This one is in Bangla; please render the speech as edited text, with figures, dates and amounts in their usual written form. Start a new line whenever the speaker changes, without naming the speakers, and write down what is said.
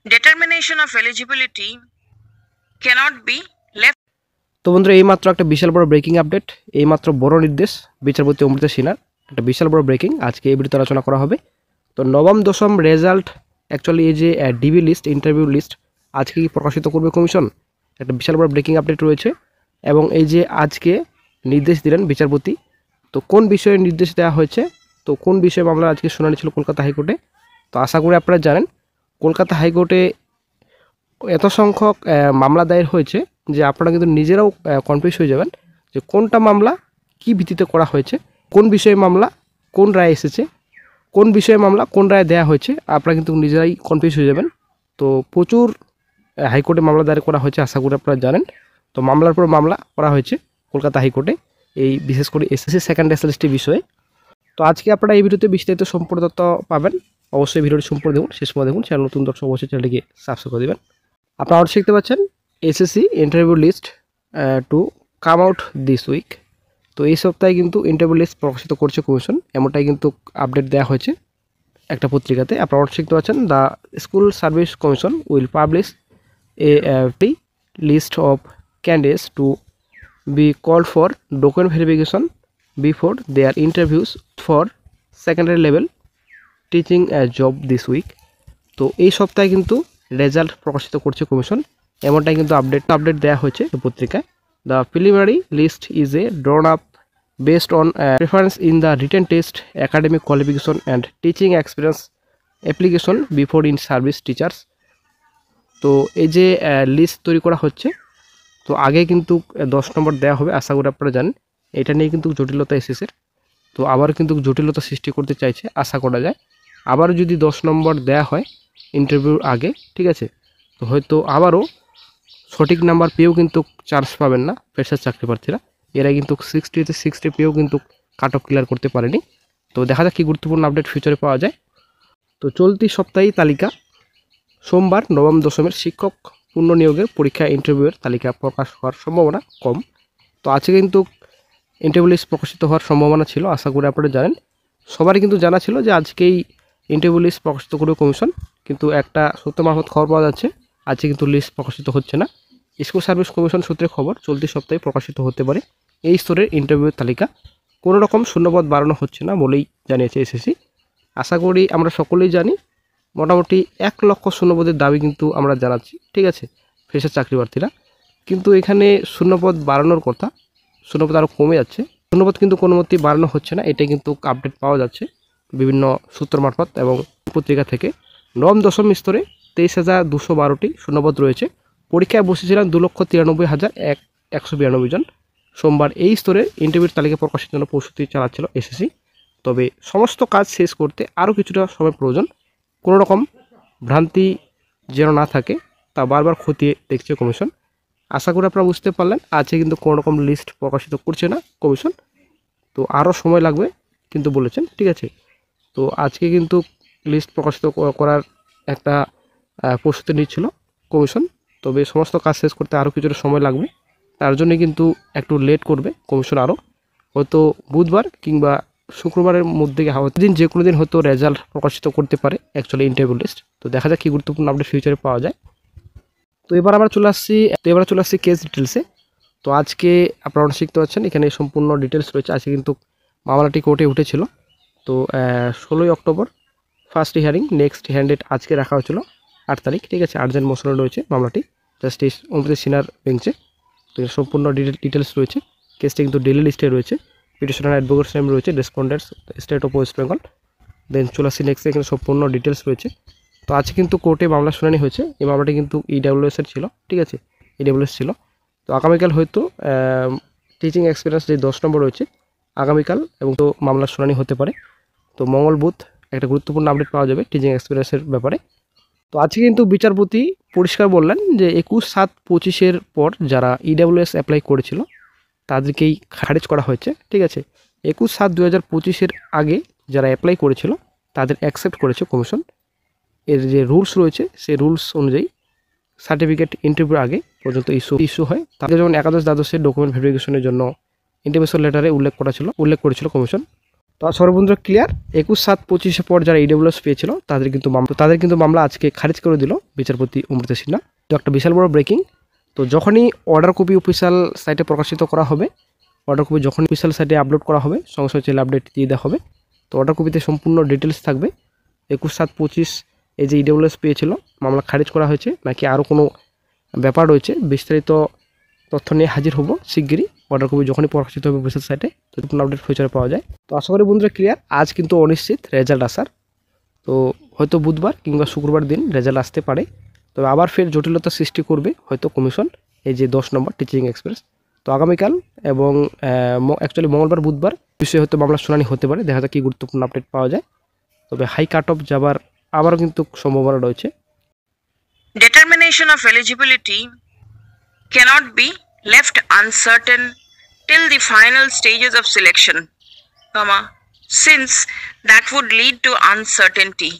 determination of eligibility cannot be left.
তো বন্ধুরা এইমাত্র একটা বিশাল বড় ব্রেকিং আপডেট, এইমাত্র বড় নির্দেশ বিচারপতি অমৃতা সিনহার, একটা বিশাল বড় ব্রেকিং আজকে এই ভিডিওতে আলোচনা করা হবে। তো নবম দশম রেজাল্ট অ্যাকচুয়ালি এই যে ডিবি লিস্ট, ইন্টারভিউ লিস্ট আজকে কি প্রকাশিত করবে কমিশন, একটা বিশাল বড় ব্রেকিং আপডেট রয়েছে। এবং এই যে আজকে নির্দেশ দিলেন বিচারপতি, তো কোন বিষয়ে নির্দেশ দেওয়া হয়েছে, তো কোন বিষয়ে মামলা আজকে শুনানি ছিল কলকাতা হাইকোর্টে। তো আশা করি আপনারা জানেন কলকাতা হাইকোর্টে এত সংখ্যক মামলা দায়ের হয়েছে যে আপনারা কিন্তু নিজেরাও কনফিউজ হয়ে যাবেন যে কোনটা মামলা কি ভিত্তিতে করা হয়েছে, কোন বিষয়ে মামলা কোন রায় এসেছে, কোন বিষয়ে মামলা কোন রায় দেওয়া হয়েছে, আপনারা কিন্তু নিজেরাই কনফিউজ হয়ে যাবেন। তো প্রচুর হাইকোর্টে মামলা দায়ের করা হয়েছে, আশা করি আপনারা জানেন। তো মামলার পর মামলা করা হয়েছে কলকাতা হাইকোর্টে, এই বিশেষ করে এসএসসি সেকেন্ড এসএলএসটি বিষয়ে। তো আজকে আপনারা এই ভিডিওতে বিস্তারিত সম্পূর্ণ তথ্য পাবেন। অবশ্যই ভিডিওটি সম্পূর্ণ দেখুন, শেষ পর্যন্ত দেখুন। চ্যানেল নতুন দর্শক অবশ্যই চ্যানেলটিকে সাবস্ক্রাইব করে দেবেন। আপনারা অর্ডার শিখতে পাচ্ছেন SSC interview list to come out this week. তো এই সপ্তাহে কিন্তু ইন্টারভিউ লিস্ট প্রকাশিত করছে কমিশন, এমনটাই কিন্তু আপডেট দেওয়া হয়েছে একটা পত্রিকাতে। আপনারা অর্ডার শিখতে পাচ্ছেন the School Service Commission will publish a list of candidates to be called for document verification before their interviews for secondary level teaching job this week. তো এই সপ্তাহে কিন্তু রেজাল্ট প্রকাশিত করছে কমিশন, এমনটাই কিন্তু আপডেট দেওয়া হয়েছে পত্রিকায়। The preliminary list is a drawn up based on preference in the written test, academic qualification and teaching experience application before in service teachers. তো এই যে লিস্ট তৈরি করা হচ্ছে, তো আগে কিন্তু 10 নম্বর দেওয়া হবে, আশা করি আপনারা জানেন। এটা নিয়ে কিন্তু জটিলতা এসেছে, তো আবার কিন্তু জটিলতা সৃষ্টি করতে চাইছে, আশা করা যায় আবার যদি 10 নম্বর দেয়া হয় ইন্টারভিউর আগে, ঠিক আছে, তো হয়তো আবারও সঠিক নাম্বার পেয়েও কিন্তু চান্স পাবেন না ফ্রেশার চাকরি প্রার্থীরা। এরা কিন্তু 60-তে 60 পেয়েও কিন্তু কাট অফ ক্লিয়ার করতে পারেনি। তো দেখা যাক কী গুরুত্বপূর্ণ আপডেট ফিউচারে পাওয়া যায়। তো চলতি সপ্তাহেই তালিকা, সোমবার নবম দশমের শিক্ষক পুনর্নিয়োগের পরীক্ষা ইন্টারভিউয়ের তালিকা প্রকাশ হওয়ার সম্ভাবনা কম। তো আজকে কিন্তু ইন্টারভিউ লিস্ট প্রকাশিত হওয়ার সম্ভাবনা ছিল, আশা করি আপনারা জানেন। সবারই কিন্তু জানা ছিল যে আজকেই ইন্টারভিউ লিস্ট প্রকাশিত করবে কমিশন, কিন্তু একটা সূত্র মারফত খবর পাওয়া যাচ্ছে আজকে কিন্তু লিস্ট প্রকাশিত হচ্ছে না। স্কুল সার্ভিস কমিশন সূত্রে খবর চলতি সপ্তাহে প্রকাশিত হতে পারে এই স্তরের ইন্টারভিউয়ের তালিকা। কোনো রকম শূন্যপদ বাড়ানো হচ্ছে না বলেই জানিয়েছে এসএসসি। আশা করি আমরা সকলেই জানি মোটামুটি 1 লক্ষ শূন্যপদের দাবি কিন্তু আমরা জানাচ্ছি, ঠিক আছে, ফ্রেশার চাকরি প্রার্থীরা। কিন্তু এখানে শূন্যপদ বাড়ানোর কথা, শূন্যপদ আরও কমে যাচ্ছে, শূন্যপদ কিন্তু কোনো মতেই বাড়ানো হচ্ছে না। এটাই কিন্তু আপডেট পাওয়া যাচ্ছে বিভিন্ন সূত্র মারফত এবং পত্রিকা থেকে। নবম দশম স্তরে 23,212টি শূন্যপদ রয়েছে। পরীক্ষায় বসেছিলেন 2,93,192 জন। সোমবার এই স্তরে ইন্টারভিউর তালিকা প্রকাশের জন্য প্রস্তুতি চালাচ্ছিল এসএসসি। তবে সমস্ত কাজ শেষ করতে আরও কিছুটা সময় প্রয়োজন। কোনো রকম ভ্রান্তি যেন না থাকে তা বারবার খতিয়ে দেখছে কমিশন। আশা করি আপনারা বুঝতে পারলেন, আজকে কিন্তু কোনো রকম লিস্ট প্রকাশিত করছে না কমিশন, তো আরও সময় লাগবে কিন্তু বলেছেন, ঠিক আছে। তো আজকে কিন্তু লিস্ট প্রকাশিত করার একটা প্রস্তুতি নিচ্ছিল কমিশন, তবে সমস্ত কাজ শেষ করতে আরও কিছুটা সময় লাগবে। তার জন্য কিন্তু একটু লেট করবে কমিশন, আরও হয়তো বুধবার কিংবা শুক্রবারের মধ্যে দিন, যে কোনো দিন হয়তো রেজাল্ট প্রকাশিত করতে পারে অ্যাকচুয়ালি ইন্টারভিউ লিস্ট। তো দেখা যাক কী গুরুত্বপূর্ণ আপডেট ফিউচারে পাওয়া যায়। তো এবার আমরা চলে আসছি কেস ডিটেলসে। তো আজকে আপনারা শিখতে পাচ্ছেন এখানে সম্পূর্ণ ডিটেলস রয়েছে। আজকে কিন্তু মামলাটি কোর্টে উঠেছিল। তো 16ই অক্টোবর ফার্স্ট হিয়ারিং, নেক্সট হ্যান্ডেড আজকে রাখা হয়েছিল 8 তারিখ, ঠিক আছে। আর্জেন্ট মোশনে রয়েছে মামলাটি জাস্টিস অমৃতা সিনহার বেঞ্চে। তো সম্পূর্ণ ডিটেলস রয়েছে। কেসটি কিন্তু ডেলি লিস্টে রয়েছে, পিটিশনার অ্যাডভোকেটস নেম রয়েছে, respondents state of West Bengal. Then চলে আসছি নেক্সট, এখানে সম্পূর্ণ ডিটেলস রয়েছে। তো আজকে কিন্তু কোর্টে মামলা শুনানি হয়েছে। এই মামলাটি কিন্তু ইডাব্লিউএসের ছিল, ঠিক আছে, ইডাব্লিউএস ছিল। তো আগামীকাল হয়তো টিচিং এক্সপিরিয়েন্স যে 10 নম্বর রয়েছে আগামীকাল, এবং তো মামলার শুনানি হতে পারে। তো মঙ্গল বুধ একটা গুরুত্বপূর্ণ আপডেট পাওয়া যাবে টিচিং এক্সপিরিয়েন্সের ব্যাপারে। তো আজকে কিন্তু বিচারপতি পরিষ্কার বললেন যে 21/7/25 পর যারা ইডাব্লিউএস অ্যাপ্লাই করেছিল তাদেরকেই খারিজ করা হয়েছে, ঠিক আছে। 21/7/2025 আগে যারা অ্যাপ্লাই করেছিল তাদের অ্যাকসেপ্ট করেছে কমিশন। এর যে রুলস রয়েছে সেই রুলস অনুযায়ী সার্টিফিকেট ইন্টারভিউ আগে পর্যন্ত ইস্যু হয়। তাদের যেমন একাদশ দ্বাদশের ডকুমেন্ট ভেরিফিকেশনের জন্য ইন্টিমেশন লেটারে উল্লেখ করেছিল কমিশন। তো সবার বন্ধুরা ক্লিয়ার। 21/7/25 পর যারা EWS পেয়েছিল তাদের কিন্তু মামলা আজকে খারিজ করে দিল বিচারপতি অমৃতা সিনহা। তো একটা বিশাল বড় ব্রেকিং। তো যখনই অর্ডার কপি অফিসিয়াল সাইটে প্রকাশিত করা হবে, অর্ডার কপি যখন অফিসিয়াল সাইটে আপলোড করা হবে সঙ্গে সঙ্গে চ্যানেল আপডেট দিয়ে দেওয়া হবে। তো অর্ডার কপিতে সম্পূর্ণ ডিটেলস থাকবে। 21/7/25 এই যে EWS পেয়েছিল মামলা খারিজ করা হয়েছে নাকি আরও কোনো ব্যাপার রয়েছে, বিস্তারিত তথ্য নিয়ে হাজির হব শিগগিরই। অর্ডার কপি যখনই প্রকাশিত হবে অফিসিয়াল সাইটে তো আপডেট ফিউচারে পাওয়া যায়। তো আশা করি বন্ধুরা ক্লিয়ার। আজ কিন্তু অনিশ্চিত রেজাল্ট আসার, তো হয়তো বুধবার কিংবা শুক্রবার দিন রেজাল্ট আসতে পারে। তবে আবার ফের জটিলতা সৃষ্টি করবে হয়তো কমিশন, এই যে 10 নম্বর টিচিং এক্সপ্রেস। তো আগামীকাল এবং অ্যাকচুয়ালি মঙ্গলবার বুধবার বিষয়ে হয়তো মামলার শুনানি হতে পারে, দেখা যাক কী গুরুত্বপূর্ণ আপডেট পাওয়া যায়। তবে হাই কাট অফ যাবার আবারও কিন্তু সম্ভাবনা রয়েছে।
Determination of eligibility cannot be left uncertain till the final stages of selection, since that would lead to uncertainty.